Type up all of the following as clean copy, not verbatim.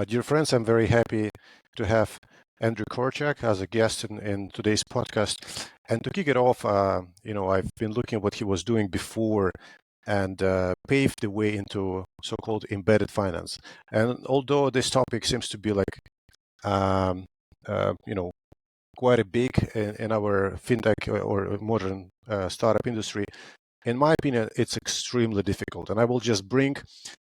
Dear friends, I'm very happy to have Andrey Korchak as a guest in today's podcast. And to kick it off, I've been looking at what he was doing before and paved the way into so-called embedded finance. And although this topic seems to be like, um, quite a big in our fintech or modern startup industry, in my opinion, it's extremely difficult. And I will just bring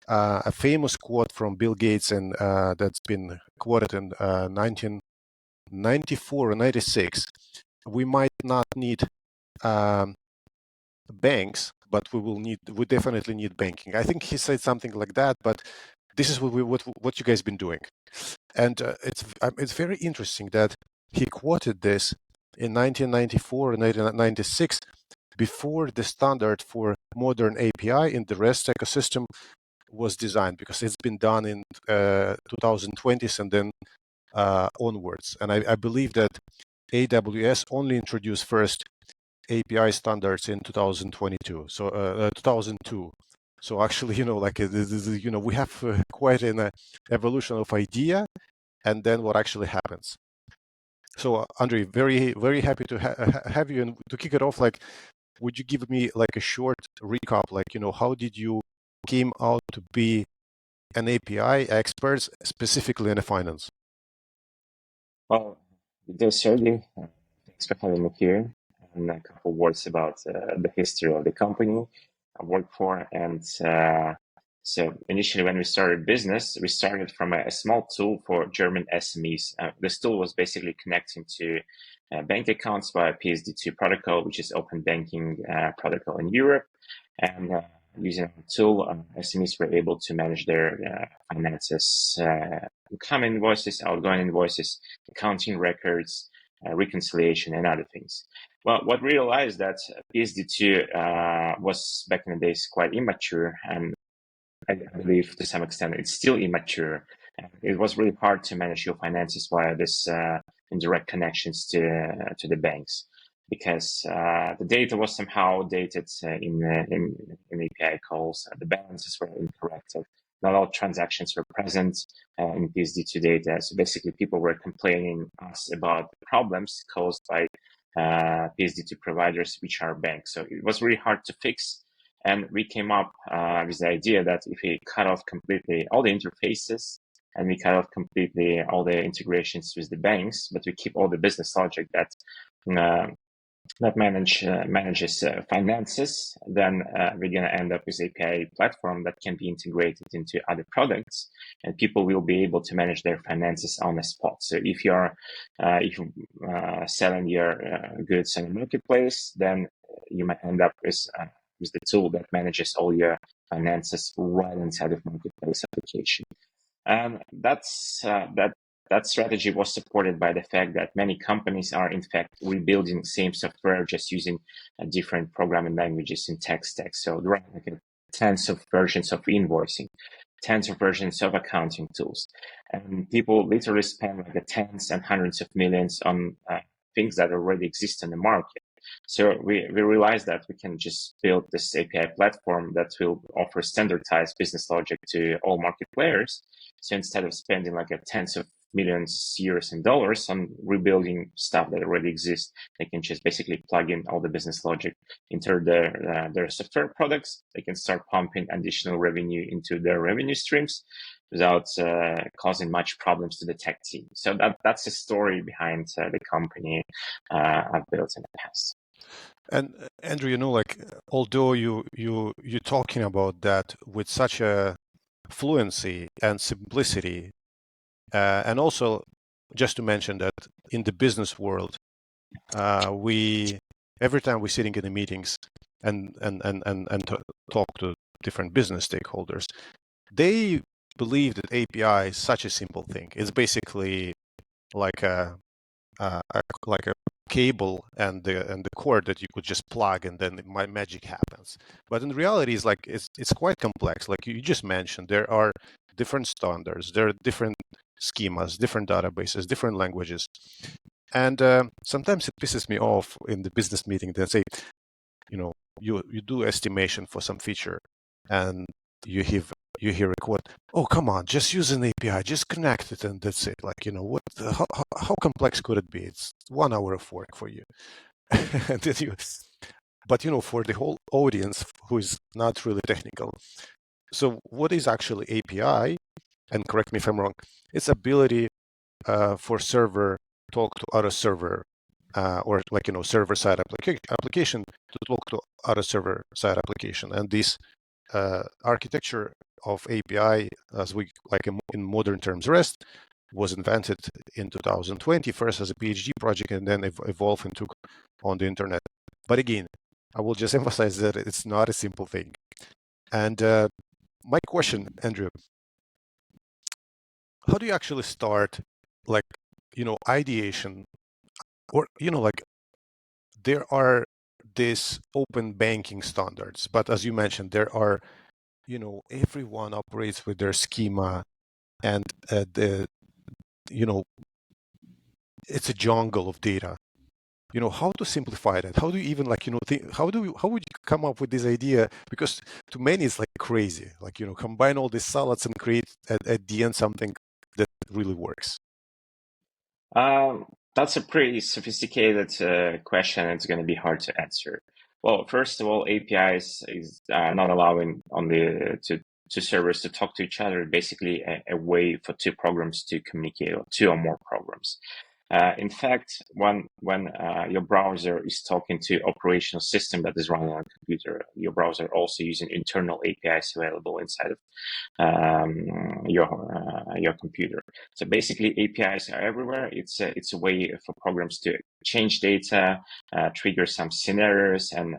a famous quote from Bill Gates, and that's been quoted in 1994 or 96. We might not need um, banks, but we definitely need banking. I think he said something like that, but this is what you guys been doing. And it's very interesting that he quoted this in 1994 and 1996 before the standard for modern API in the REST ecosystem was designed, because it's been done in 2020s and then onwards. And I believe that AWS only introduced first API standards in 2022, so 2002. So actually, we have quite an evolution of idea, and then what actually happens. So Andrey, very very happy to have you, and to kick it off, like, would you give me like a short recap, like, how did you came out to be an API expert specifically in finance? Well, dear Sergey, thanks for having me here. And a couple words about the history of the company I work for. And so initially when we started business, we started from a small tool for German SMEs. This tool was basically connecting to bank accounts via PSD2 protocol, which is open banking protocol in Europe. And using a tool, SMEs were able to manage their finances, incoming invoices, outgoing invoices, accounting records, reconciliation, and other things. Well, what we realized that PSD2 was back in the days quite immature, and I believe to some extent it's still immature. It was really hard to manage your finances via this indirect connections to the banks, because the data was somehow dated in API calls. The balances were incorrect. Not all transactions were present in PSD2 data. So basically, people were complaining us about problems caused by PSD2 providers, which are banks. So it was really hard to fix. And we came up with the idea that if we cut off completely all the interfaces and we cut off completely all the integrations with the banks, but we keep all the business logic that manages finances, then we're going to end up with API platform that can be integrated into other products, and people will be able to manage their finances on the spot. So if you're selling your goods in a marketplace, then you might end up with the tool that manages all your finances right inside of marketplace application. And that strategy was supported by the fact that many companies are in fact rebuilding the same software, just using different programming languages in tech stack. So there are like tens of versions of invoicing, tens of versions of accounting tools, and people literally spend like tens and hundreds of millions on things that already exist in the market. So we realized that we can just build this API platform that will offer standardized business logic to all market players. So instead of spending like tens of millions euros and dollars on rebuilding stuff that already exists, they can just basically plug in all the business logic into their software products. They can start pumping additional revenue into their revenue streams without causing much problems to the tech team. So that's the story behind the company I've built in the past. And Andrew, like, although you're talking about that with such a fluency and simplicity, and also just to mention that in the business world, we every time we're sitting in the meetings and talk to different business stakeholders, they believe that API is such a simple thing. It's basically like a cable and the cord that you could just plug, and then magic happens. But in reality, it's quite complex. Like you just mentioned, there are different standards, there are different schemas, different databases, different languages, and sometimes it pisses me off in the business meeting. They say, you do estimation for some feature, and you you hear a quote, "Oh, come on, just use an API, just connect it, and that's it." Like, what? How complex could it be? It's 1 hour of work for you. But for the whole audience who is not really technical. So what is actually API? And correct me if I'm wrong. It's ability for server talk to other server, or like server side application to talk to other server side application. And this architecture of API, as we like in modern terms, REST, was invented in 2020 first as a PhD project, and then evolved and took on the internet. But again, I will just emphasize that it's not a simple thing. And my question, Andrew, how do you actually start, like, ideation, or like there are these open banking standards, but as you mentioned, there are, everyone operates with their schema, and you know it's a jungle of data. How to simplify that? How do you even, like, think, how would you come up with this idea? Because to many it's like crazy, like, combine all these salads and create at the end something that really works. That's a pretty sophisticated question. It's going to be hard to answer. Well, first of all, APIs is not allowing to servers to talk to each other. Basically, a way for two programs to communicate, or two or more programs. In fact, when your browser is talking to operational system that is running on a computer, your browser also using internal APIs available inside of your computer. So basically, APIs are everywhere. It's a way for programs to change data, trigger some scenarios, and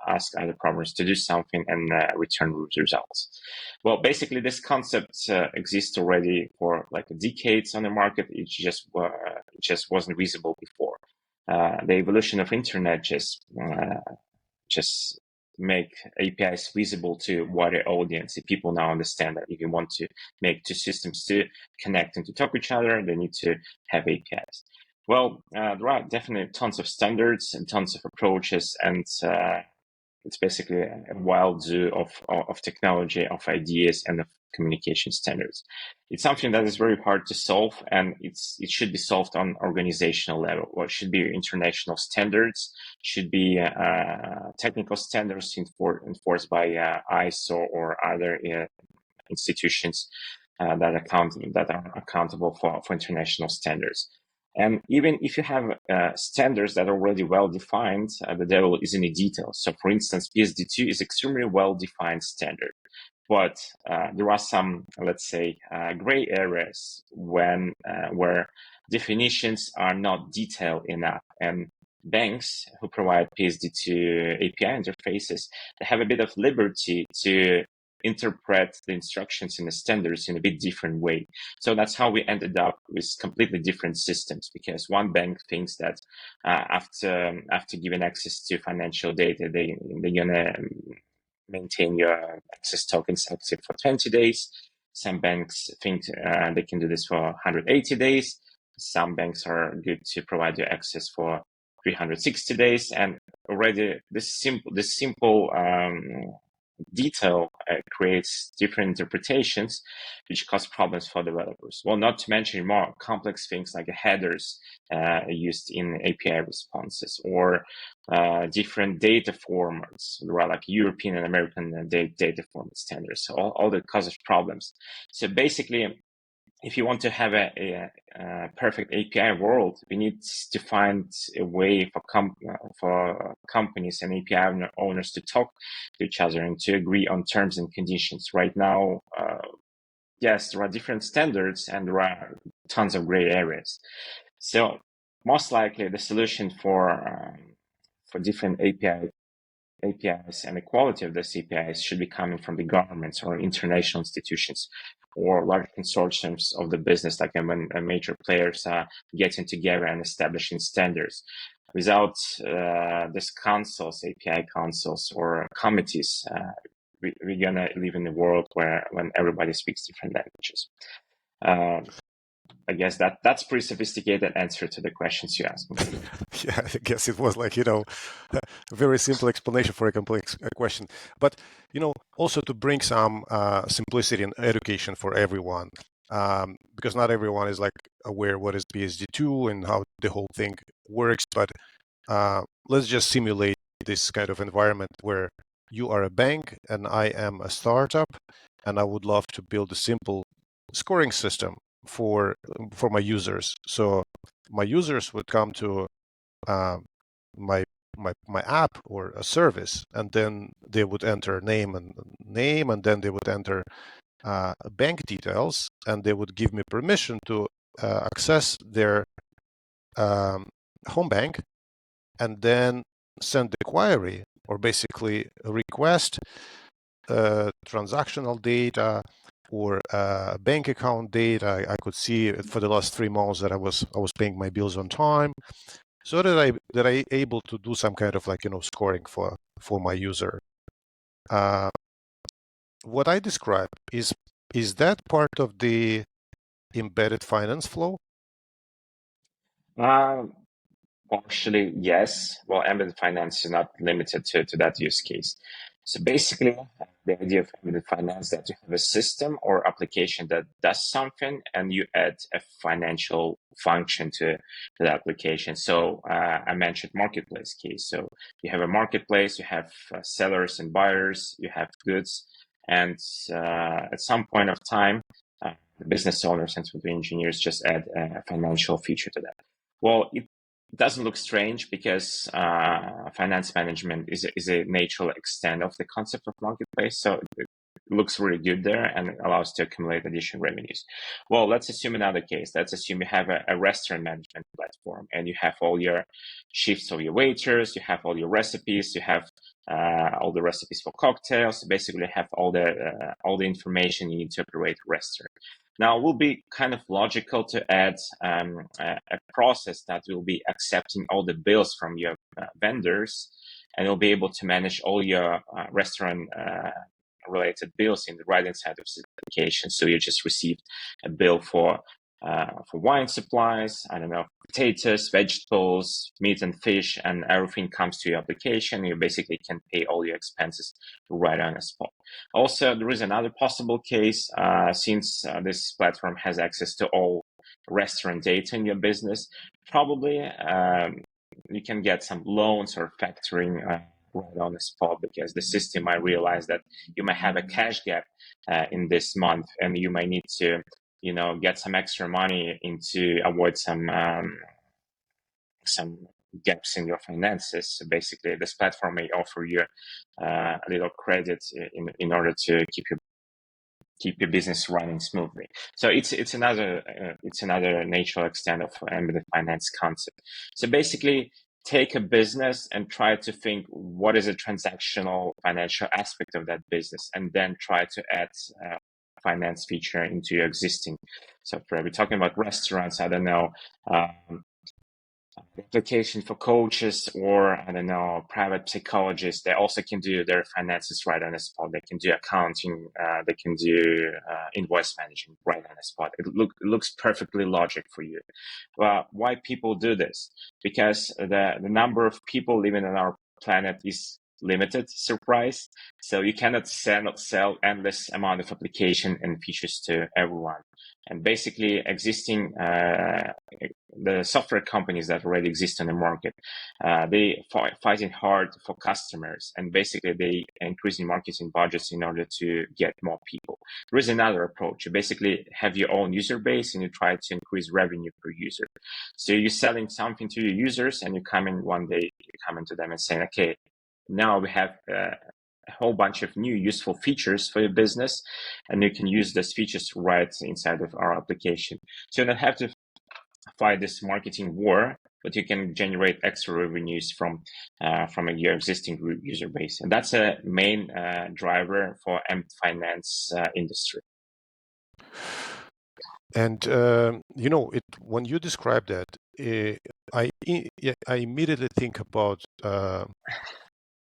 ask other programs to do something and return results. Well, basically, this concept exists already for like decades on the market. It just wasn't visible before. The evolution of internet just make APIs visible to wider audience. If people now understand that if you want to make two systems to connect and to talk to each other, they need to have APIs. Well, there are definitely tons of standards and tons of approaches, and it's basically a wild zoo of technology, of ideas, and of communication standards. It's something that is very hard to solve, and it should be solved on organizational level. What should be international standards, should be technical standards enforced by ISO or other institutions that are accountable for international standards. And even if you have standards that are already well defined, the devil is in the details. So, for instance, PSD2 is extremely well defined standard, but there are some, let's say, gray areas where definitions are not detailed enough. And banks who provide PSD2 API interfaces, they have a bit of liberty to interpret the instructions in the standards in a bit different way. So that's how we ended up with completely different systems, because one bank thinks that after giving access to financial data, they're gonna maintain your access tokens active for 20 days. Some banks think they can do this for 180 days. Some banks are good to provide you access for 360 days. And already this simple detail creates different interpretations, which cause problems for developers. Well, not to mention more complex things like headers used in API responses, or different data formats. There are like European and American data format standards. So all that causes problems. So basically, if you want to have a perfect API world, we need to find a way for companies and API owners to talk to each other and to agree on terms and conditions. Right now, yes, there are different standards and there are tons of gray areas. So most likely, the solution for different APIs and the quality of those APIs should be coming from the governments or international institutions or large consortiums of the business, like when major players are getting together and establishing standards. Without these councils, API councils or committees, we're gonna live in a world when everybody speaks different languages. I guess that's pretty sophisticated answer to the questions you asked me. Yeah, I guess it was like, a very simple explanation for a complex question. But, also to bring some simplicity in education for everyone, because not everyone is like aware what is PSD2 and how the whole thing works. But let's just simulate this kind of environment where you are a bank and I am a startup, and I would love to build a simple scoring system for my users. So my users would come to my app or a service, and then they would enter name, and then they would enter bank details, and they would give me permission to access their home bank, and then send the query, or basically request transactional data or bank account data. I could see for the last 3 months that I was paying my bills on time, so that I able to do some kind of like scoring for my user. What I described is that part of the embedded finance flow? Um, Partially, yes. Well, embedded finance is not limited to that use case. So basically, the idea of embedded finance is that you have a system or application that does something, and you add a financial function to the application. So I mentioned marketplace case. So you have a marketplace, you have sellers and buyers, you have goods, and at some point of time, the business owners and software engineers just add a financial feature to that. Well, it doesn't look strange because finance management is a natural extent of the concept of marketplace. So it looks really good there and allows to accumulate additional revenues. Well, let's assume another case. Let's assume you have a restaurant management platform and you have all your shifts of your waiters, you have all your recipes, you have all the recipes for cocktails. Basically, you have all the information you need to operate a restaurant. Now, it will be kind of logical to add a process that will be accepting all the bills from your vendors, and you'll be able to manage all your restaurant related bills in the right inside of the application. So you just received a bill for wine supplies, I don't know, potatoes, vegetables, meat and fish, and everything comes to your application. You basically can pay all your expenses right on the spot. Also, there is another possible case, since this platform has access to all restaurant data in your business, probably you can get some loans or factoring right on the spot, because the system might realize that you might have a cash gap in this month, and you might need to get some extra money in to avoid some gaps in your finances. So basically, this platform may offer you a little credit in order to keep your business running smoothly. So it's another natural extent of embedded finance concept. So basically, take a business and try to think what is a transactional financial aspect of that business, and then try to add finance feature into your existing software. We're talking about restaurants, I don't know, application for coaches, or I don't know, private psychologists. They also can do their finances right on the spot. They can do accounting, they can do invoice management right on the spot. It looks perfectly logic for you. Well, why people do this? Because the number of people living on our planet is limited, surprise. So you cannot sell endless amount of application and features to everyone. And basically, existing the software companies that already exist in the market, they fighting hard for customers, and basically they increasing marketing budgets in order to get more people. There is another approach. You basically have your own user base and you try to increase revenue per user. So you're selling something to your users, and you come in one day, you come into them and saying, okay, now we have a whole bunch of new useful features for your business, and you can use those features right inside of our application. So you don't have to fight this marketing war, but you can generate extra revenues from your existing user base, and that's a main driver for finance industry. And when you describe that, I immediately think about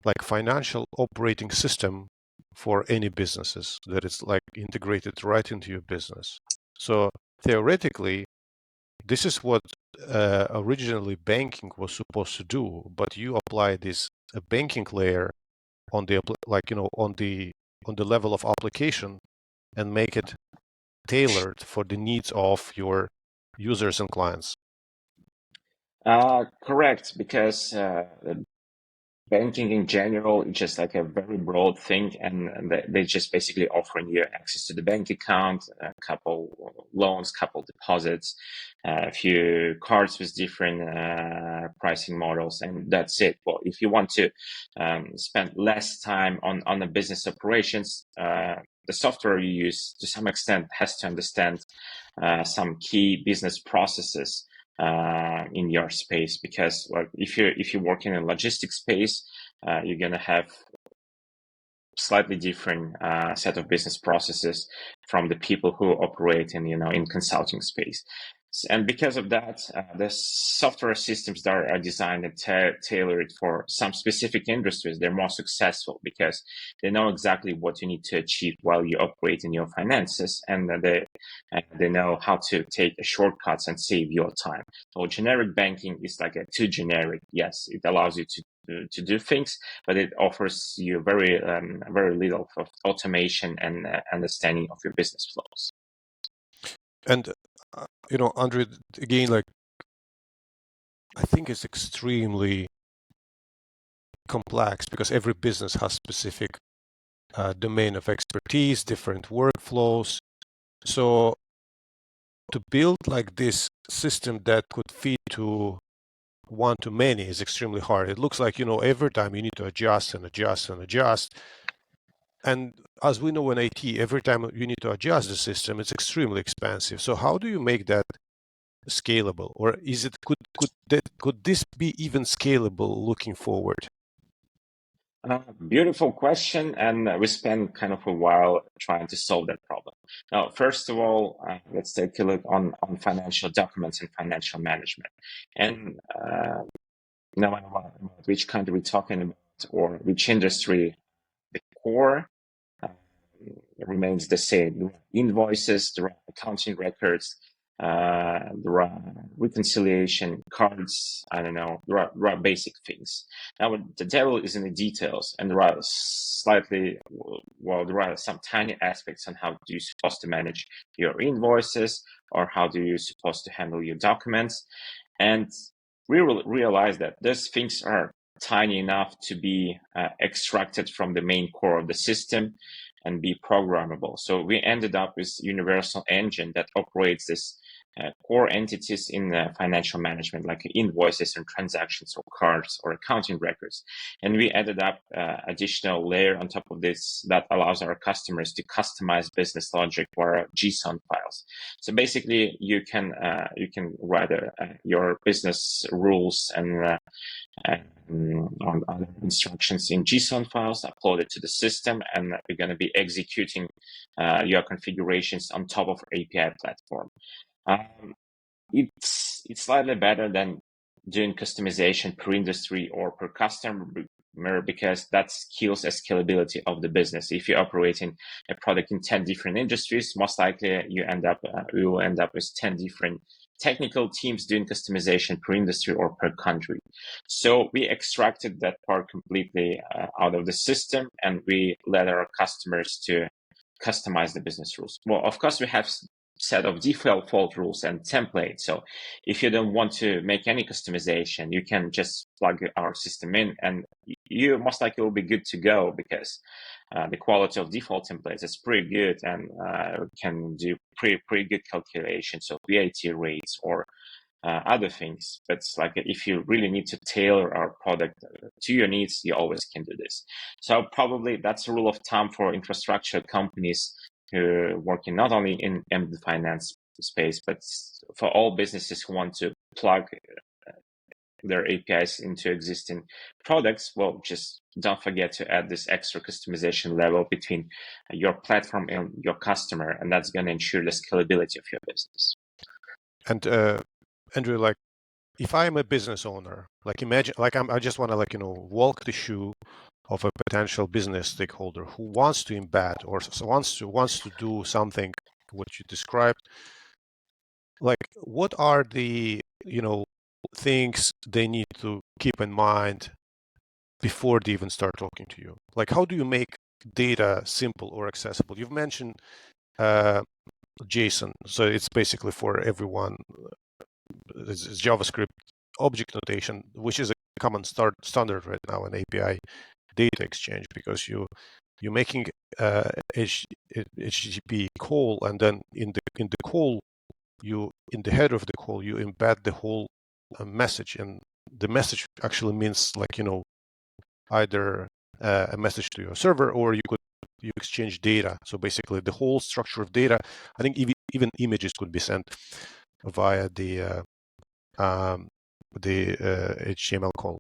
like financial operating system for any businesses that is like integrated right into your business. So theoretically, this is what originally banking was supposed to do, but you apply this banking layer on the on the level of application and make it tailored for the needs of your users and clients. Correct, because banking in general is just like a very broad thing, and they just basically offering you access to the bank account, a couple loans, couple deposits, a few cards with different pricing models, and that's it. Well, if you want to spend less time on the business operations, the software you use to some extent has to understand some key business processes in your space, because like if you work in a logistics space, you're gonna have slightly different set of business processes from the people who operate in consulting space. And because of that, the software systems that are designed and tailored for some specific industries, they're more successful because they know exactly what you need to achieve while you operate in your finances, and they know how to take shortcuts and save your time. So generic banking is like a too generic. Yes, it allows you to do things, but it offers you very little of automation and understanding of your business flows. And Andrey, again, like I think it's extremely complex because every business has specific domain of expertise, different workflows. So to build like this system that could fit to one to many is extremely hard. It looks like, every time you need to adjust and adjust and adjust. And as we know in IT, every time you need to adjust the system, it's extremely expensive. So how do you make that scalable? Or is it could this be even scalable looking forward? Beautiful question, and we spent kind of a while trying to solve that problem. Now, first of all, let's take a look on financial documents and financial management. And no matter which country we're talking about or which industry, the core remains the same. There are invoices, there are accounting records, there are reconciliation cards. I don't know. There are basic things. Now, the devil is in the details, and there are there are some tiny aspects on how do you supposed to manage your invoices, or how do you supposed to handle your documents, and we realize that those things are tiny enough to be extracted from the main core of the system and be programmable. So we ended up with universal engine that operates this core entities in financial management, like invoices and transactions or cards or accounting records. And we added up additional layer on top of this that allows our customers to customize business logic via JSON files. So basically, you can write your business rules and on other instructions in JSON files, upload it to the system, and we're going to be executing your configurations on top of API platform. It's slightly better than doing customization per industry or per customer, because that kills the scalability of the business. If you operate in a product in 10 different industries, most likely you will end up with 10 different technical teams doing customization per industry or per country. So we extracted that part completely out of the system, and we let our customers to customize the business rules. Well, of course, we have set of default rules and templates. So if you don't want to make any customization, you can just plug our system in, and you most likely will be good to go, because the quality of default templates is pretty good, and can do pretty good calculations of VAT rates or other things. But like, if you really need to tailor our product to your needs, you always can do this. So probably that's a rule of thumb for infrastructure companies who working not only in the finance space, but for all businesses who want to plug their APIs into existing products. Well, just don't forget to add this extra customization level between your platform and your customer, and that's going to ensure the scalability of your business. And Andrew, like, if I'm a business owner, like imagine, like I just want to walk the shoe of a potential business stakeholder who wants to embed or wants to do something what you described. like what are the things they need to keep in mind before they even start talking to you? Like, how do you make data simple or accessible? You've mentioned JSON, so it's basically for everyone. It's JavaScript object notation, which is a common standard right now in API data exchange, because you're making HTTP call, and then in the call, in the header of the call you embed the whole message, and the message actually means, like, either a message to your server, or you exchange data. So basically the whole structure of data. I think even images could be sent via the HTML call.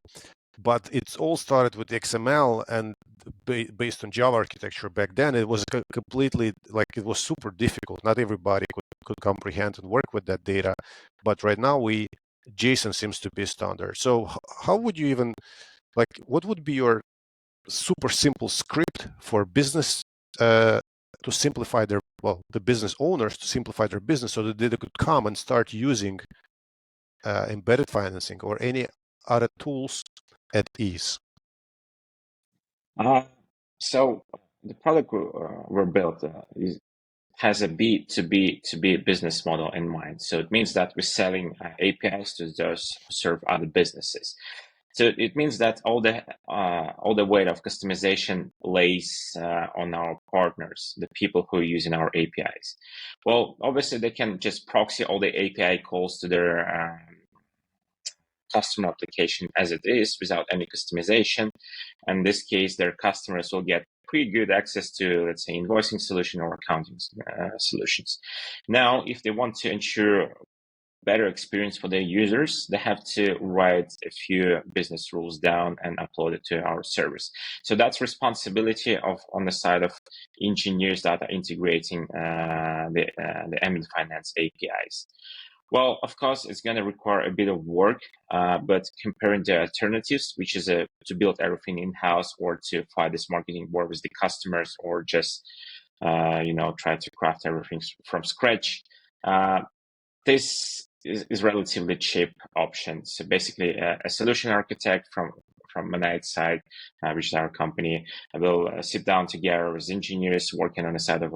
But it's all started with XML, and based on Java architecture back then, it was completely, like, it was super difficult. Not everybody could comprehend and work with that data. But right now JSON seems to be standard. So how would you even, like, what would be your super simple script for business to simplify the business owners to simplify their business, so that they could come and start using embedded financing or any other tools at ease? So the product we're built has a B2B business model in mind. So it means that we're selling APIs to those who serve other businesses. So it means that all the weight of customization lays on our partners, the people who are using our APIs. Well, obviously they can just proxy all the API calls to their customer application as it is without any customization. In this case, their customers will get pretty good access to, let's say, invoicing solution or accounting solutions. Now, if they want to ensure better experience for their users, they have to write a few business rules down and upload it to our service. So that's responsibility on the side of engineers that are integrating the embedded finance APIs. Well, of course, it's going to require a bit of work, but comparing the alternatives, which is to build everything in-house, or to fight this marketing war with the customers, or just try to craft everything from scratch. This is relatively cheap option. So basically, a solution architect from Monite side, which is our company, will sit down together with engineers working on the side of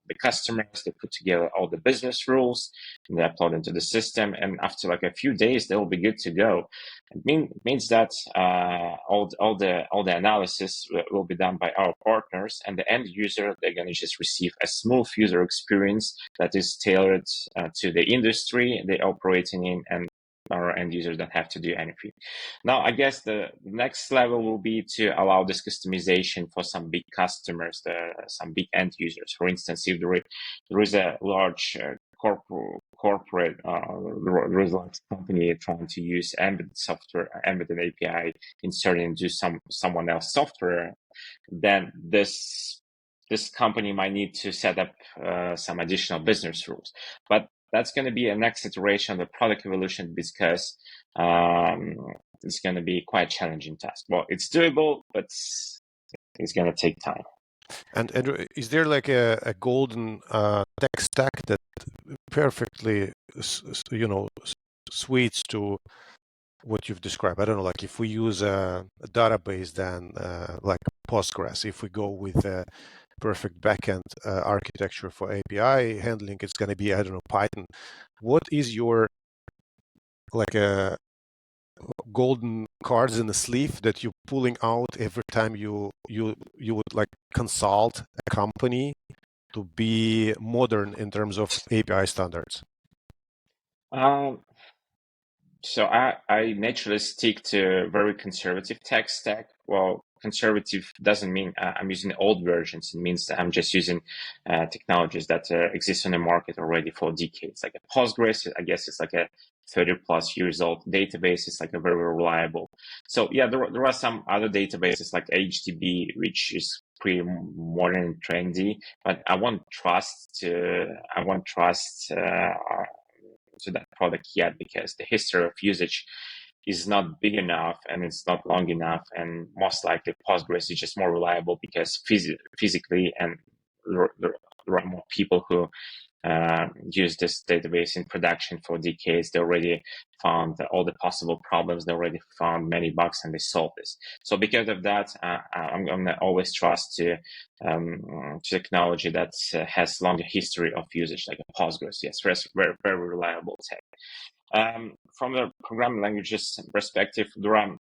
the customers. They put together all the business rules and they upload into the system. And after like a few days, they will be good to go. It means that all the analysis will be done by our partners, and the end user, they're going to just receive a smooth user experience that is tailored to the industry they're operating in, and our end users don't have to do anything. Now, I guess the next level will be to allow this customization for some big customers, some big end users. For instance, if there is a large corporate large company trying to use embedded software, embedded API inserted into someone else's software, then this company might need to set up some additional business rules. But that's going to be a next iteration of the product evolution, because it's going to be quite a challenging task. Well, it's doable, but it's going to take time. And is there like a golden tech stack that perfectly suites to what you've described? I don't know, like if we use a database, then like Postgres, if we go with a perfect backend architecture for API handling, it's going to be, I don't know, Python. What is your like a golden cards in the sleeve that you're pulling out every time you would like consult a company to be modern in terms of API standards? So I naturally stick to very conservative tech stack. Well, conservative doesn't mean I'm using old versions. It means that I'm just using technologies that exist on the market already for decades. Like a Postgres, I guess it's like a 30 plus years old database. It's like a very reliable. So yeah, there are some other databases like HDB, which is pretty modern and trendy, but I want trust to that product yet, because the history of usage is not big enough and it's not long enough, and most likely Postgres is just more reliable because physically, and there are more people who used this database in production for decades. They already found all the possible problems. They already found many bugs, and they solved this. So because of that, I'm going to always trust to technology that has longer history of usage, like a Postgres. Yes, very, very reliable tech. From the programming languages perspective, there are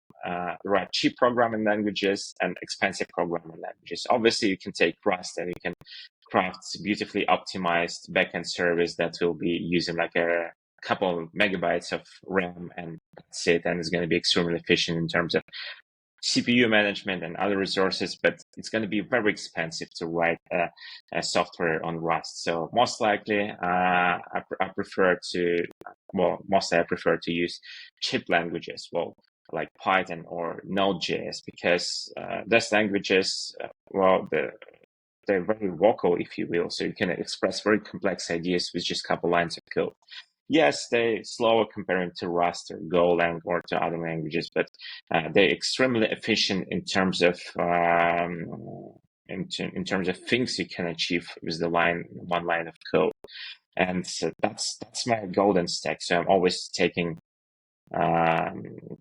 cheap programming languages and expensive programming languages. Obviously, you can take Rust and you can craft beautifully optimized backend service that will be using like a couple of megabytes of RAM, and that's it. And it's going to be extremely efficient in terms of CPU management and other resources, but it's going to be very expensive to write a software on Rust. So most likely, I prefer to use cheap languages, like Python or Node.js, because those languages, they're very vocal, if you will. So you can express very complex ideas with just a couple lines of code. Yes, they're slower comparing to Rust or Golang or to other languages, but they're extremely efficient in terms of in terms of things you can achieve with the one line of code. And so that's my golden stack. So I'm always taking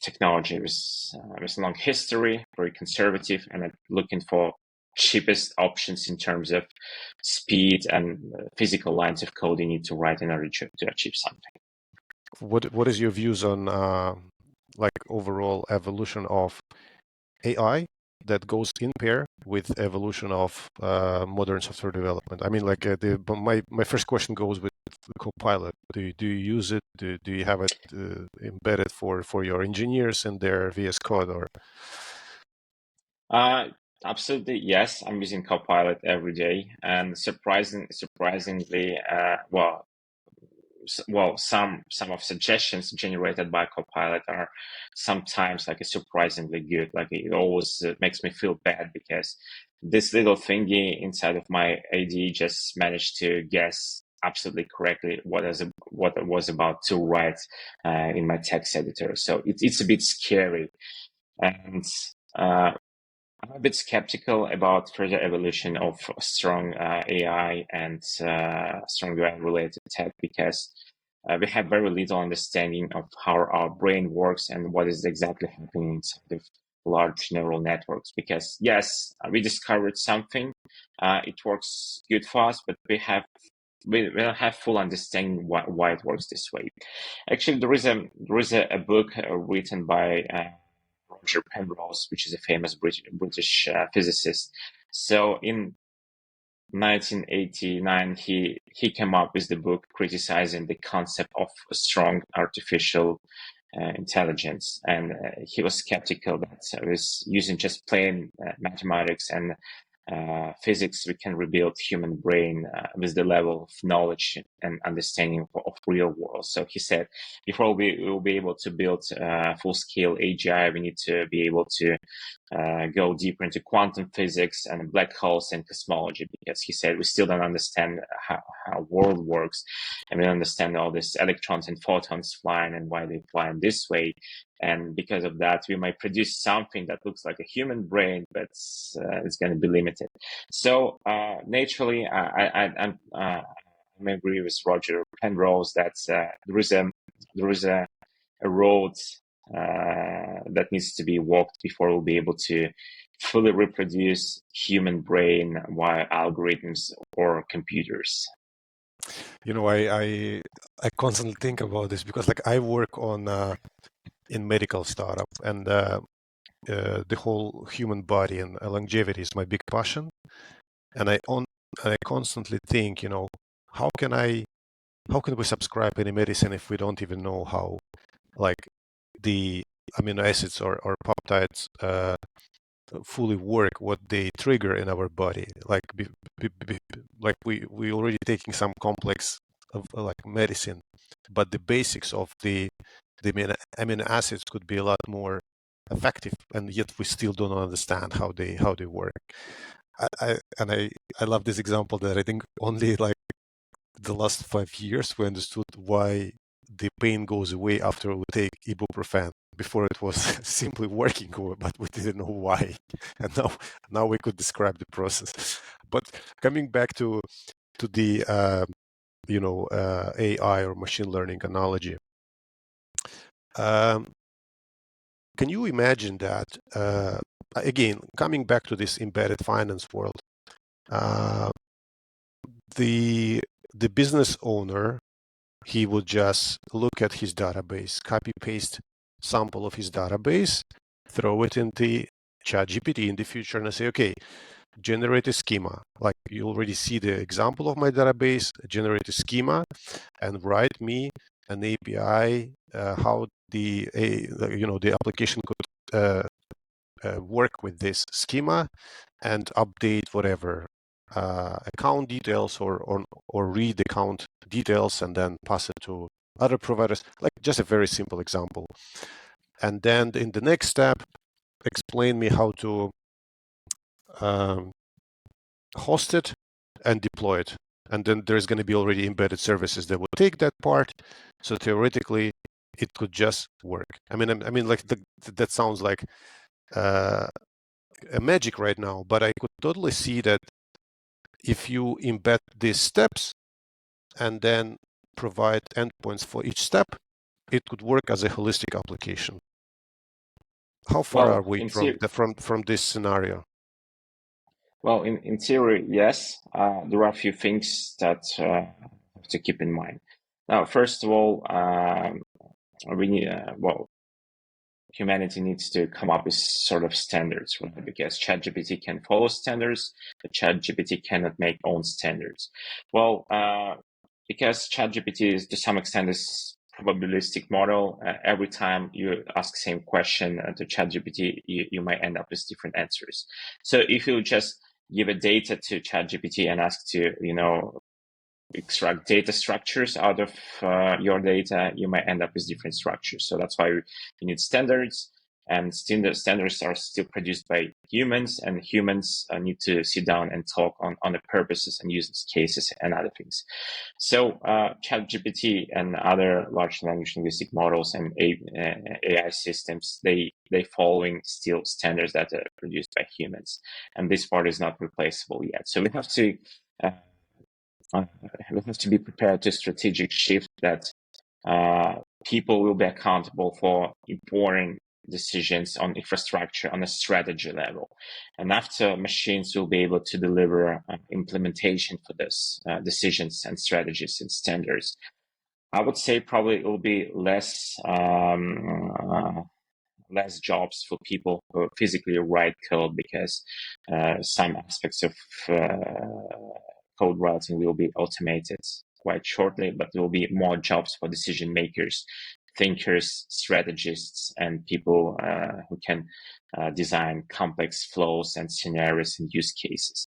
technology with a long history, very conservative, and I'm looking for cheapest options in terms of speed and physical lines of code you need to write in order to achieve something. What is your views on like overall evolution of AI that goes in pair with evolution of modern software development? I mean, like my first question goes with the Copilot. Do you use it? Do you have it embedded for your engineers in their VS Code or? Absolutely, yes. I'm using Copilot every day, and surprisingly, some of suggestions generated by Copilot are sometimes like surprisingly good. Like it always makes me feel bad because this little thingy inside of my AD just managed to guess absolutely correctly what I was about to write in my text editor. So it's a bit scary, and I'm a bit skeptical about further evolution of strong AI and strong AI-related tech because we have very little understanding of how our brain works and what is exactly happening inside of large neural networks. Because yes, we discovered something, it works good for us, but we don't have full understanding why it works this way. Actually, there is a book written by Roger Penrose, which is a famous British physicist. So in 1989, he came up with the book criticizing the concept of strong artificial intelligence, and he was skeptical that with using just plain mathematics and physics, we can rebuild human brain with the level of knowledge and understanding of real world. So he said, before we will be able to build full-scale AGI, we need to be able to go deeper into quantum physics and black holes and cosmology, because he said we still don't understand how world works, and we don't understand all these electrons and photons flying and why they fly in this way. And because of that, we might produce something that looks like a human brain, but it's going to be limited. So naturally, I agree with Roger Penrose that there is a road that needs to be walked before we'll be able to fully reproduce human brain via algorithms or computers. You know, I constantly think about this because like I work on in medical startup, and the whole human body and longevity is my big passion. And I constantly think, you know, how can we subscribe any medicine if we don't even know how like the amino acids or peptides fully work, what they trigger in our body? Like like we already taking some complex of like medicine, but the basics of the amino acids could be a lot more effective, and yet we still don't understand how they work. I love this example that I think only like the last 5 years we understood why the pain goes away after we take ibuprofen. Before it was simply working, but we didn't know why, and now we could describe the process. But coming back to the AI or machine learning analogy. Can you imagine that? Again, coming back to this embedded finance world, the business owner, he would just look at his database, copy paste sample of his database, throw it into ChatGPT in the future, and say, okay, generate a schema. Like you already see the example of my database, generate a schema, and write me an API how the application could work with this schema and update whatever account details or read account details and then pass it to other providers. Like just a very simple example. And then in the next step, explain me how to host it and deploy it. And then there's going to be already embedded services that will take that part. So theoretically, it could just work. I mean, like that sounds like a magic right now, but I could totally see that if you embed these steps and then provide endpoints for each step, it could work as a holistic application. How far are Well, we from this scenario? Well, in theory, yes. There are a few things that have to keep in mind. Now, first of all, we need, humanity needs to come up with sort of standards, right? Because ChatGPT can follow standards, but ChatGPT cannot make own standards. Well, because ChatGPT is to some extent this probabilistic model, every time you ask same question to ChatGPT, you might end up with different answers. So if you just give a data to ChatGPT and ask to, extract data structures out of your data, you might end up with different structures. So that's why you need standards, and standards are still produced by humans, and humans need to sit down and talk on the purposes and use cases and other things. So ChatGPT and other large language linguistic models and AI systems, they following still standards that are produced by humans, and this part is not replaceable yet. So we have to be prepared to strategic shift that people will be accountable for important decisions on infrastructure on a strategy level. And after, machines will be able to deliver implementation for this decisions and strategies and standards. I would say probably it will be less jobs for people who physically write code, because some aspects of code writing will be automated quite shortly, but there will be more jobs for decision makers, thinkers, strategists, and people who can design complex flows and scenarios and use cases.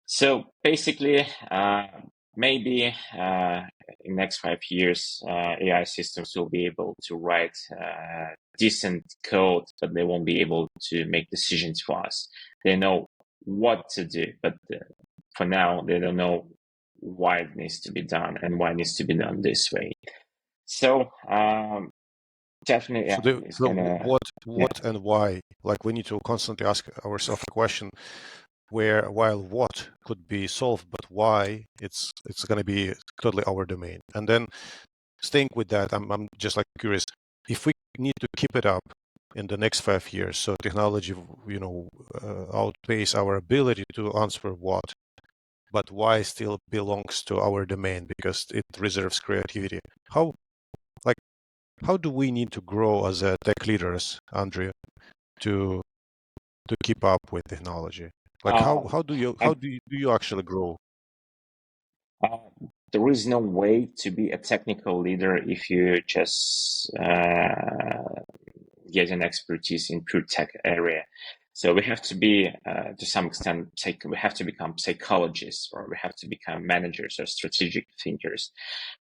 So basically, maybe in next 5 years, AI systems will be able to write decent code, but they won't be able to make decisions for us. They know what to do, but for now, they don't know why it needs to be done and why it needs to be done this way. So definitely, yeah, it's gonna. What and why? Like we need to constantly ask ourselves a question while what could be solved, but why it's going to be totally our domain. And then staying with that, I'm just like curious if we need to keep it up in the next 5 years, so technology, outpace our ability to answer what, but why still belongs to our domain because it reserves creativity. How do we need to grow as a tech leaders, Andrea, to keep up with technology? Like how do you actually grow? There is no way to be a technical leader if you just get an expertise in pure tech area. So we have to be, to some extent, we have to become psychologists, or we have to become managers or strategic thinkers.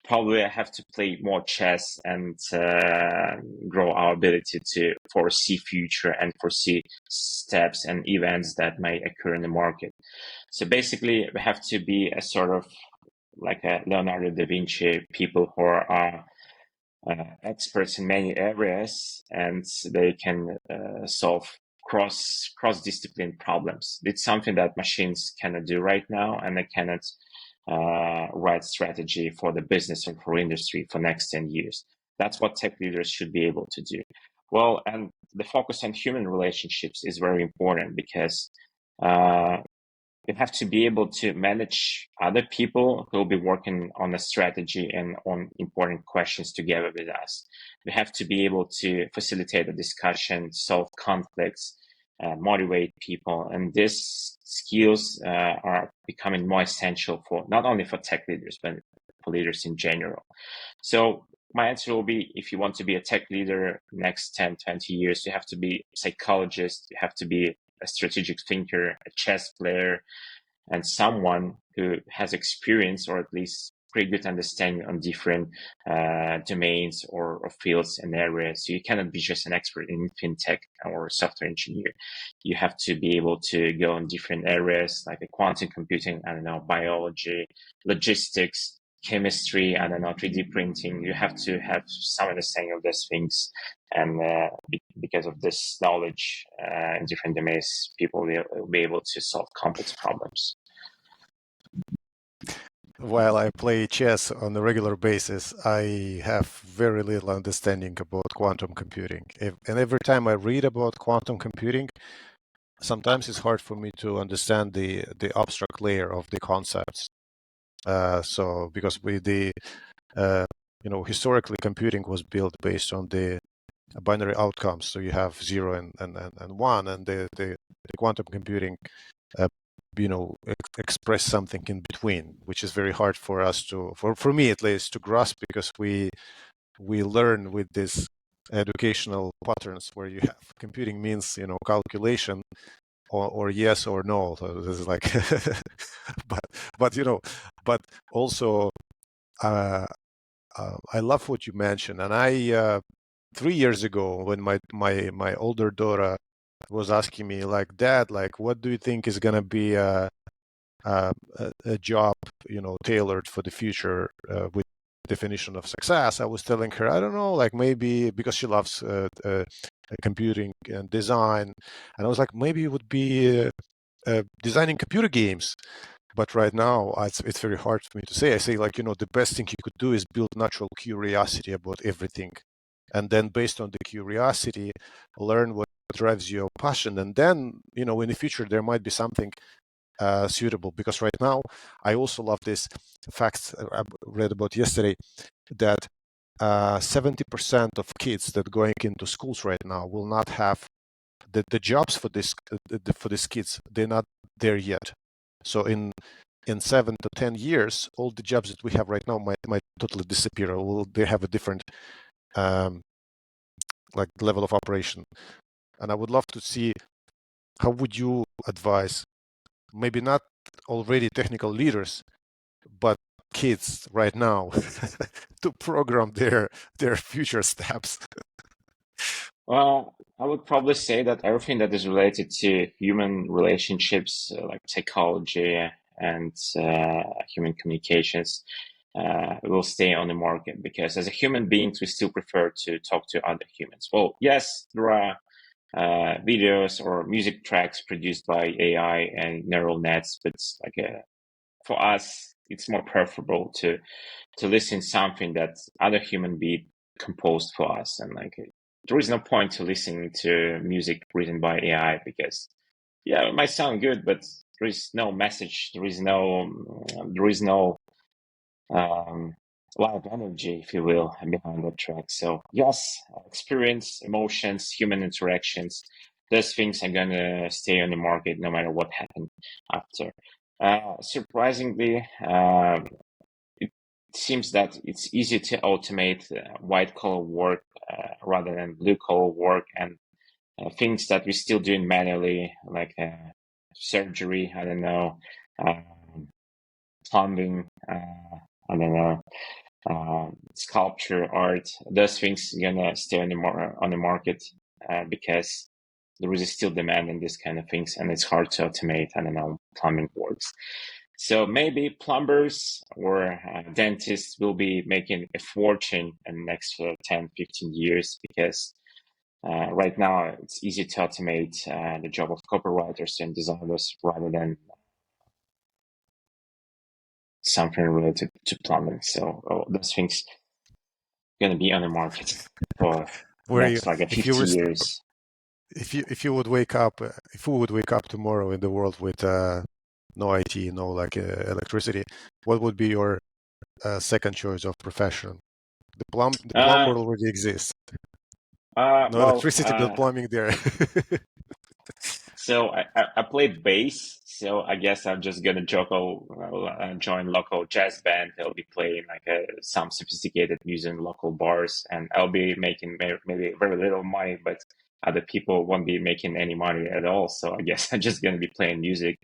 Probably I have to play more chess and grow our ability to foresee future and foresee steps and events that may occur in the market. So basically, we have to be a sort of like a Leonardo da Vinci, people who are experts in many areas, and they can solve cross discipline problems. It's something that machines cannot do right now, and they cannot right strategy for the business or for industry for next 10 years. That's what tech leaders should be able to do. Well, and the focus on human relationships is very important because you have to be able to manage other people who will be working on a strategy and on important questions together with us. We have to be able to facilitate a discussion, solve conflicts, motivate people. And these skills are becoming more essential for not only for tech leaders, but for leaders in general. So my answer will be, if you want to be a tech leader next 10, 20 years, you have to be a psychologist, you have to be a strategic thinker, a chess player, and someone who has experience or at least pretty good understanding on different domains or fields and areas. So you cannot be just an expert in fintech or software engineer. You have to be able to go in different areas like quantum computing, I don't know, biology, logistics, chemistry, I don't know, 3D printing. You have to have some understanding of those things. And because of this knowledge in different domains, people will be able to solve complex problems. While I play chess on a regular basis, I have very little understanding about quantum computing. And every time I read about quantum computing, sometimes it's hard for me to understand the abstract layer of the concepts. So because historically computing was built based on the binary outcomes. So you have 0 and 1, and the quantum computing express something in between, which is very hard for us for me at least, to grasp, because we learn with this educational patterns where you have computing means calculation or yes or no. So this is like but also I love what you mentioned. And I 3 years ago, when my older daughter was asking me, like, Dad, like, what do you think is gonna be a job, tailored for the future with definition of success? I was telling her, I don't know, like maybe, because she loves computing and design, and I was like, maybe it would be designing computer games. But right now, it's very hard for me to say. I say, like, the best thing you could do is build natural curiosity about everything. And then based on the curiosity, learn what drives your passion. And then, in the future, there might be something suitable. Because right now, I also love this fact I read about yesterday, that 70% of kids that going into schools right now will not have the jobs for these kids. They're not there yet. So in 7 to 10 years, all the jobs that we have right now might totally disappear, or will they have a different like level of operation. And I would love to see, how would you advise, maybe not already technical leaders, but kids right now to program their future steps? Well, I would probably say that everything that is related to human relationships, like psychology and human communications, will stay on the market, because as a human beings, we still prefer to talk to other humans. Well, yes, there are videos or music tracks produced by AI and neural nets, but it's like for us, it's more preferable to listen something that other human being composed for us. And like, there is no point to listening to music written by AI, because it might sound good, but there is no message, there is no live energy, if you will, behind the track. So yes, experience, emotions, human interactions, those things are gonna stay on the market no matter what happens after. Surprisingly, it seems that it's easy to automate white collar work rather than blue collar work, and things that we're still doing manually, like surgery, I don't know, plumbing, I don't know, sculpture, art. Those things are gonna stay on the market because there is still demand in this kind of things, and it's hard to automate, I don't know, plumbing works. So maybe plumbers or dentists will be making a fortune in the next 10, 15 years, because right now it's easy to automate the job of copywriters and designers rather than something related to plumbing. So those things going to be on the market for Where you, next like a if you 50 were, years. if you would wake up, if we would wake up tomorrow in the world with no IT, no like electricity, what would be your second choice of profession? The Uh, plumber already exists. No well, electricity, but plumbing there. so I play bass, so I guess I'm just gonna join local jazz band. I'll be playing like some sophisticated music in local bars, and I'll be making maybe very little money, but other people won't be making any money at all. So I guess I'm just gonna be playing music,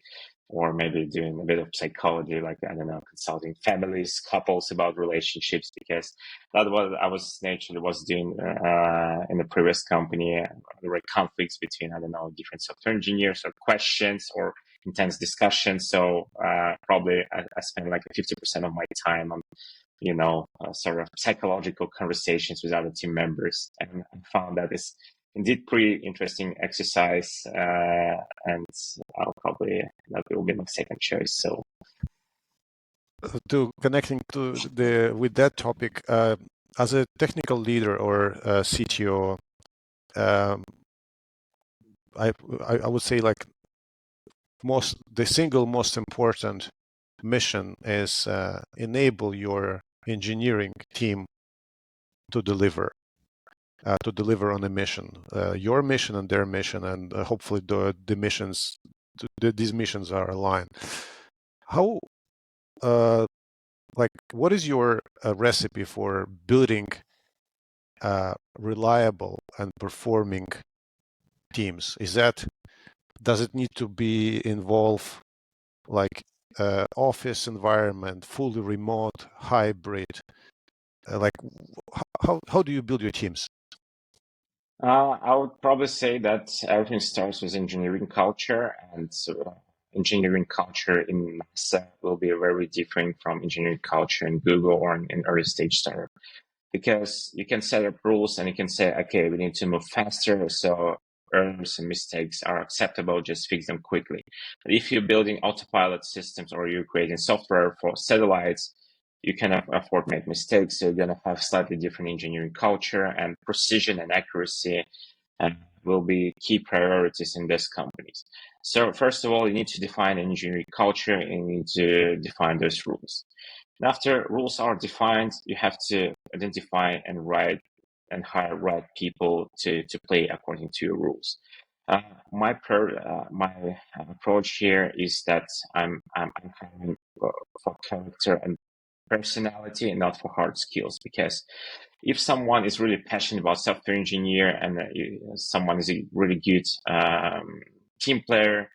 or maybe doing a bit of psychology, like I don't know, consulting families, couples about relationships, because that's what I was naturally was doing in the previous company. There were conflicts between, I don't know, different software engineers, or questions, or intense discussions. So probably I spend like 50% of my time on, sort of psychological conversations with other team members, and I found that it's indeed pretty interesting exercise, and I'll probably that will be my second choice. So To connecting to the with that topic, as a technical leader or CTO, um, I would say like the single most important mission is enable your engineering team to deliver on a mission, your mission and their mission, and hopefully the missions, these missions are aligned. How like what is your recipe for building reliable and performing teams? Does it need to be involve like office environment, fully remote, hybrid? Like how do you build your teams? I would probably say that everything starts with engineering culture, and so engineering culture in NASA will be very different from engineering culture in Google or in early stage startup, because you can set up rules and you can say, okay, we need to move faster, so errors and mistakes are acceptable, just fix them quickly. But if you're building autopilot systems, or you're creating software for satellites, you cannot afford to make mistakes. So you're going to have slightly different engineering culture, and precision and accuracy will be key priorities in these companies. So first of all, you need to define engineering culture, and you need to define those rules. And after rules are defined, you have to identify and hire right people to play according to your rules. My approach here is that I'm hiring for character and personality, and not for hard skills. Because if someone is really passionate about software engineer, and someone is a really good team player,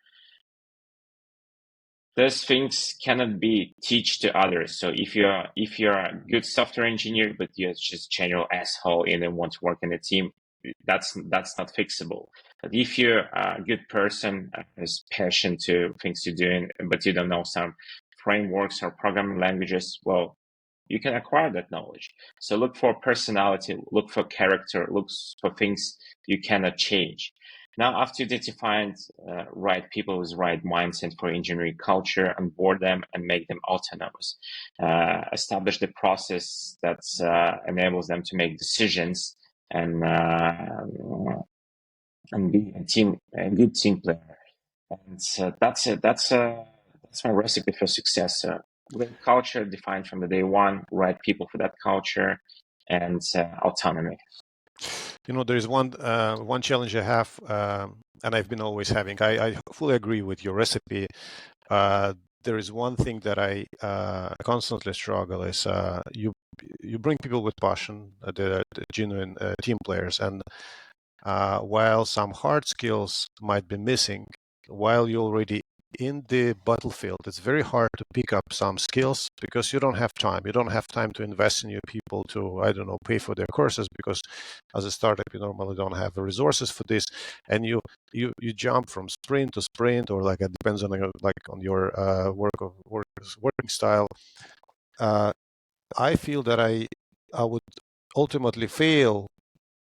those things cannot be teach to others. So if you're a good software engineer, but you're just general asshole and don't want to work in a team, that's not fixable. But if you're a good person, has passion to things you're doing, but you don't know some frameworks or programming languages, well, you can acquire that knowledge. So look for personality, look for character, look for things you cannot change. Now, after identifying right people with right mindset for engineering culture, onboard them and make them autonomous. Establish the process that enables them to make decisions, and be a good team player. And that's it. That's my recipe for success. Great culture defined from the day one, right people for that culture, and autonomy. There is one challenge I have, and I've been always having. I fully agree with your recipe. There is one thing that I constantly struggle is you bring people with passion, the genuine team players, and while some hard skills might be missing, while you're already in the battlefield, it's very hard to pick up some skills because you don't have time. You don't have time to invest in your people to, I don't know, pay for their courses, because as a startup, you normally don't have the resources for this. And you jump from sprint to sprint, or like it depends on your working style. I feel that I would ultimately fail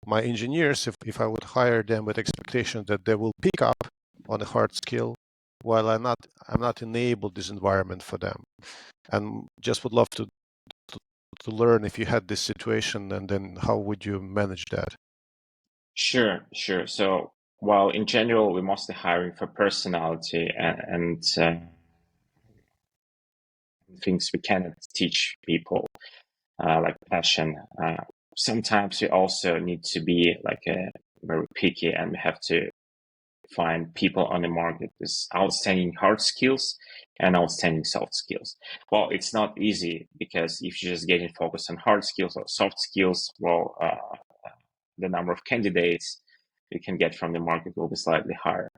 my engineers if I would hire them with expectation that they will pick up on a hard skill while I'm not enabled this environment for them. And just would love to learn if you had this situation, and then how would you manage that? Sure. So, while in general, we're mostly hiring for personality and things we cannot teach people, like passion. Sometimes we also need to be like very picky, and we have to find people on the market with outstanding hard skills and outstanding soft skills. Well, it's not easy, because if you're just getting focused on hard skills or soft skills, well, the number of candidates you can get from the market will be slightly higher.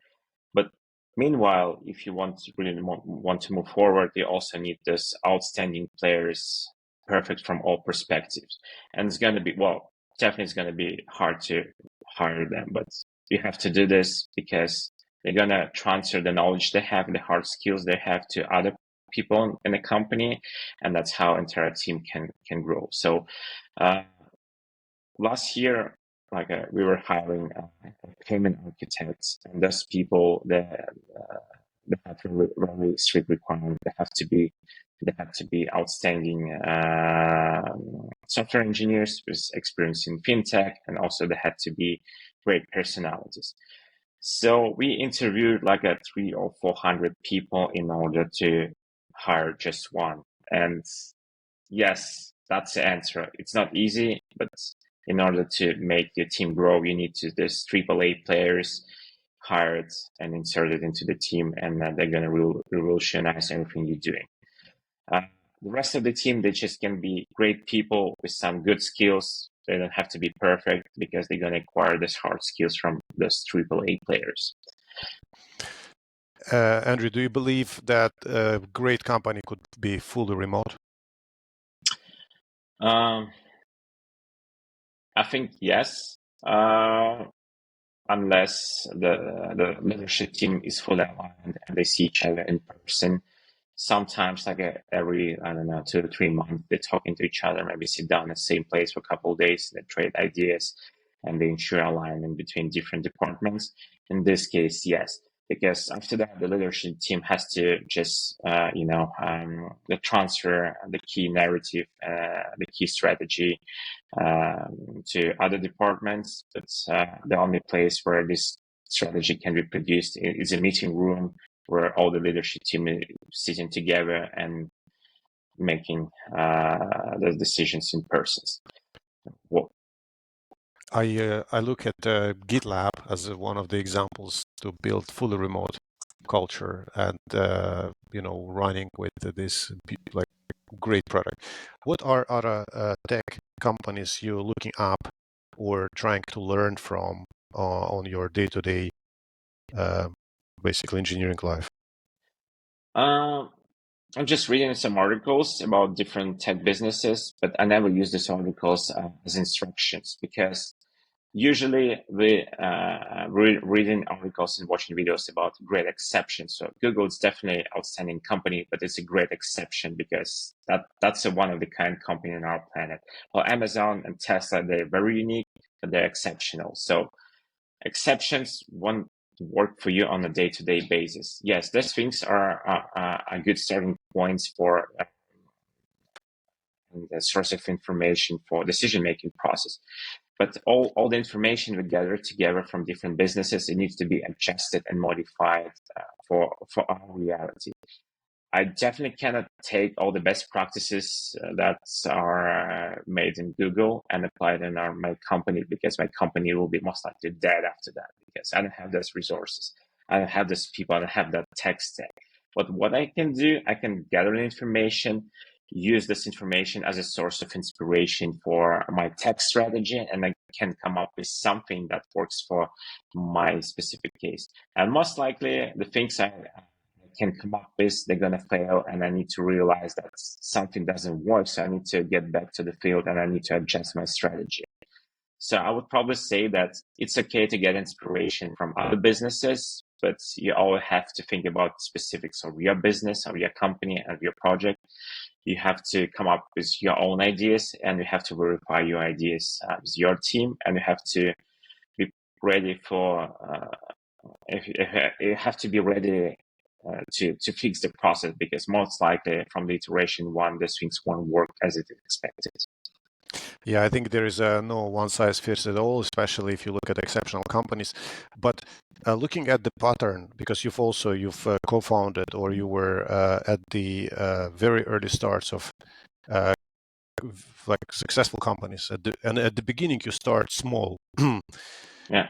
But meanwhile, if you really want to move forward, you also need this outstanding players, perfect from all perspectives. And it's going to be, well, definitely it's going to be hard to hire them, but you have to do this because they're going to transfer the knowledge they have, the hard skills they have, to other people in the company, and that's how entire team can grow. So last year, we were hiring payment architects, and those people they have very, very strict requirements. They have to be outstanding software engineers with experience in fintech, and also they had to be great personalities. So we interviewed like a 300 or 400 people in order to hire just one. And yes, that's the answer. It's not easy, but in order to make your team grow, you need to this AAA players hired and inserted into the team, and they're going to revolutionize everything you're doing. The rest of the team, they just can be great people with some good skills. They don't have to be perfect, because they're going to acquire these hard skills from those AAA players. Andrew, do you believe that a great company could be fully remote? I think yes, unless the leadership team is fully aligned and they see each other in person. Sometimes, like every, I don't know, 2 to 3 months, they're talking to each other, maybe sit down in the same place for a couple of days, they trade ideas, and they ensure alignment between different departments. In this case, yes, because after that, the leadership team has to just, the transfer the key narrative, the key strategy to other departments. But the only place where this strategy can be produced is a meeting room, where all the leadership team is sitting together and making the decisions in person. Well, I look at GitLab as one of the examples to build fully remote culture, and running with this like great product. What are other tech companies you're looking up or trying to learn from on your day-to-day, basically engineering life? I'm just reading some articles about different tech businesses, but I never use these articles as instructions, because usually we reading articles and watching videos about great exceptions. So Google is definitely an outstanding company, but it's a great exception because that's a one of the kind company on our planet. Well, Amazon and Tesla, they're very unique, but they're exceptional. So exceptions won't work for you on a day-to-day basis. Yes, those things are good starting points for the source of information for decision-making process. But all the information we gather together from different businesses, it needs to be adjusted and modified for our reality. I definitely cannot take all the best practices that are made in Google and apply it in my company, because my company will be most likely dead after that, because I don't have those resources. I don't have those people. I don't have that tech stack. But what I can do, I can gather information, use this information as a source of inspiration for my tech strategy, and I can come up with something that works for my specific case. And most likely, the things I can come up with, they're going to fail, and I need to realize that something doesn't work. So I need to get back to the field, and I need to adjust my strategy. So I would probably say that it's okay to get inspiration from other businesses, but you always have to think about specifics of your business, of your company, and your project. You have to come up with your own ideas, and you have to verify your ideas with your team, and you have to be ready for you have to be ready to fix the process, because most likely from the iteration one, the things won't work as it is expected. Yeah, I think there is no one size fits at all, especially if you look at exceptional companies. But looking at the pattern, because you've co-founded, or you were at the very early starts of like successful companies, and at the beginning you start small. Yeah.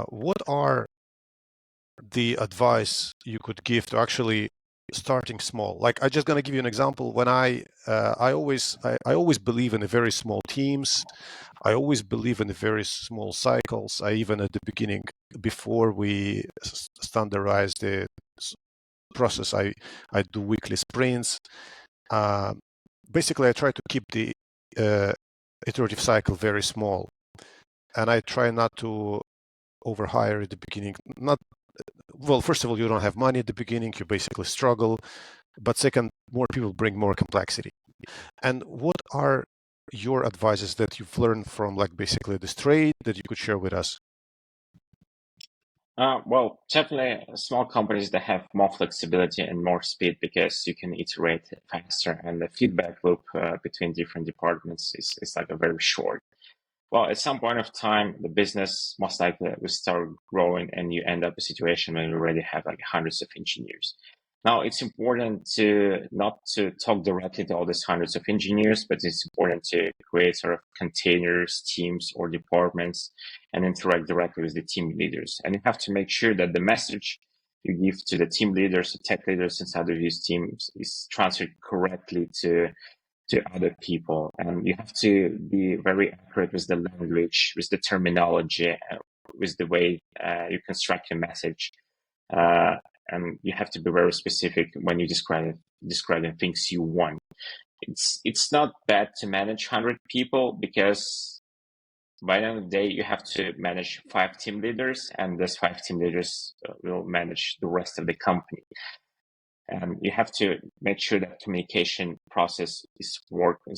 What are the advice you could give to actually starting small? Like, I'm just going to give you an example. When I always believe in a very small teams. I always believe in the very small cycles. I even at the beginning, before we standardize the process, I do weekly sprints. Basically, I try to keep the iterative cycle very small, and I try not to overhire at the beginning. Not well. First of all, you don't have money at the beginning. You basically struggle. But second, more people bring more complexity. And what are your advices that you've learned from, like, basically this trade that you could share with us? Well, definitely small companies that have more flexibility and more speed, because you can iterate faster, and the feedback loop between different departments is like a very short. Well, at some point of time, the business most likely will start growing, and you end up a situation where you already have like hundreds of engineers. Now, it's important to not to talk directly to all these hundreds of engineers, but it's important to create sort of containers, teams, or departments, and interact directly with the team leaders. And you have to make sure that the message you give to the team leaders, the tech leaders inside of these teams, is transferred correctly to other people. And you have to be very accurate with the language, with the terminology, with the way you construct your message. And you have to be very specific when you describing things you want. It's not bad to manage 100 people, because by the end of the day, you have to manage 5 team leaders, and those 5 team leaders will manage the rest of the company. And you have to make sure that communication process is working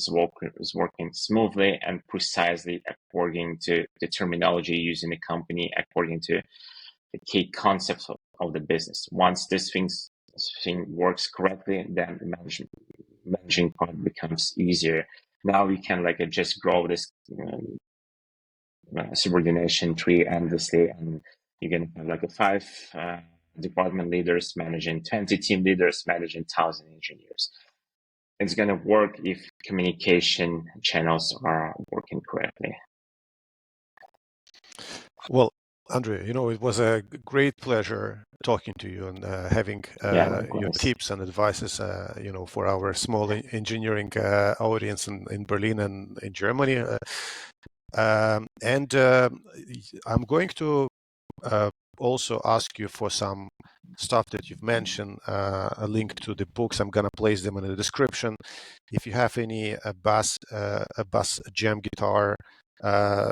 smoothly and precisely according to the terminology used in the company, according to the key concepts of the business. Once this thing works correctly, then the managing part becomes easier. Now you can like just grow this subordination tree endlessly, and you're going to have like a 5 department leaders managing 20 team leaders managing 1,000 engineers. It's going to work if communication channels are working correctly. Well, Andrey, it was a great pleasure talking to you and having your Likewise. tips and advices, for our small engineering audience in Berlin and in Germany. And I'm going to also ask you for some stuff that you've mentioned, a link to the books. I'm going to place them in the description. If you have any bass jam guitar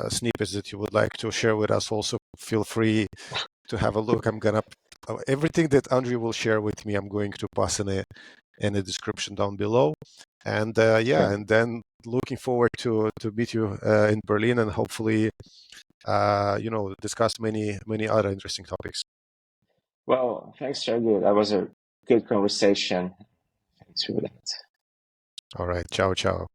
snippets that you would like to share with us, also feel free to have a look. Everything that Andrey will share with me, I'm going to pass in the description down below. And and then looking forward to meet you in Berlin, and hopefully discuss many other interesting topics. Well, thanks, Sergey. That was a good conversation. Thanks for that. All right. Ciao, ciao.